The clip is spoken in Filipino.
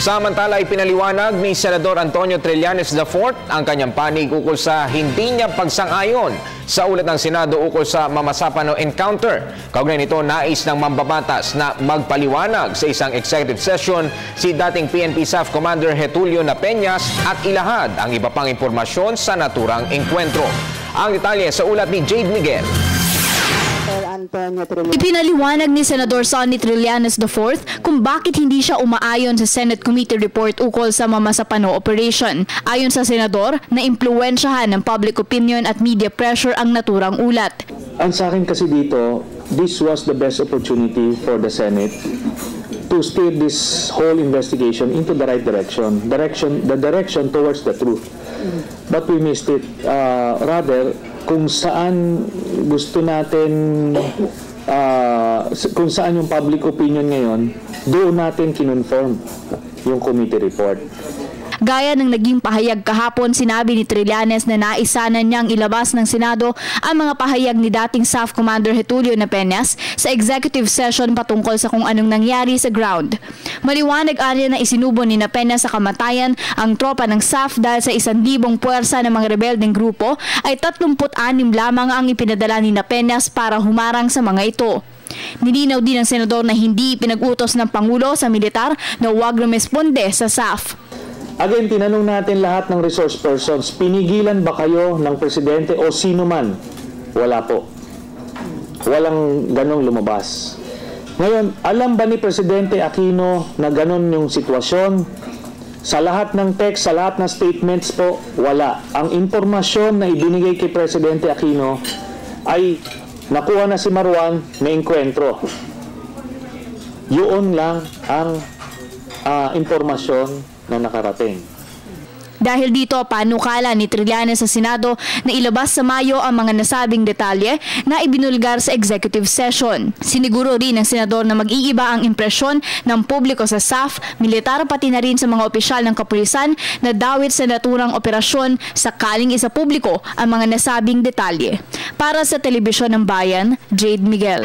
Samantala, ipinaliwanag ni Senador Antonio Trillanes IV ang kanyang panig ukol sa hindi niya pagsang-ayon sa ulat ng Senado ukol sa Mamasapano encounter. Kaugnay nito, nais ng mambabatas na magpaliwanag sa isang executive session si dating PNP SAF Commander Getulio Napeñas at ilahad ang iba pang impormasyon sa naturang engkwentro. Ang detalye sa ulat ni Jade Miguel. Ipinaliwanag ni Senador Sonny Trillanes IV kung bakit hindi siya umaayon sa Senate Committee Report ukol sa Mamasapano operation. Ayon sa Senador, naimpluwensyahan ng public opinion at media pressure ang naturang ulat. Ang sa akin kasi dito, this was the best opportunity for the Senate to steer this whole investigation into the right direction, the direction towards the truth. But we missed it. Rather, kung saan gusto natin, kung saan yung public opinion ngayon, doon natin kinonfirm yung committee report. Gaya ng naging pahayag kahapon, sinabi ni Trillanes na naisanan niyang ilabas ng Senado ang mga pahayag ni dating SAF Commander Getulio Napeñas sa executive session patungkol sa kung anong nangyari sa ground. Maliwanag anya na isinubo ni Napeñas sa kamatayan ang tropa ng SAF dahil sa 1,000 puwersa ng mga rebeldeng grupo ay 36 lamang ang ipinadala ni Napeñas para humarang sa mga ito. Nilinaw din ng Senador na hindi pinag-utos ng Pangulo sa militar na huwag rumesponde sa SAF. Again, tinanong natin lahat ng resource persons, pinigilan ba kayo ng presidente o sino man? Wala po. Walang ganong lumabas. Ngayon, alam ba ni Presidente Aquino na ganon yung sitwasyon? Sa lahat ng text, sa lahat ng statements po, wala. Ang impormasyon na ibinigay kay Presidente Aquino ay nakuha na si Marwan na engkwentro. Yun lang ang impormasyon na nakarating. Dahil dito, panukala ni Trillanes sa Senado na ilabas sa Mayo ang mga nasabing detalye na ibinulgar sa executive session. Siniguro rin ng Senador na mag-iiba ang impresyon ng publiko sa SAF, militar pati na rin sa mga opisyal ng kapulisan na dawit sa naturang operasyon sakaling isa publiko ang mga nasabing detalye. Para sa Telebisyon ng Bayan, Jade Miguel.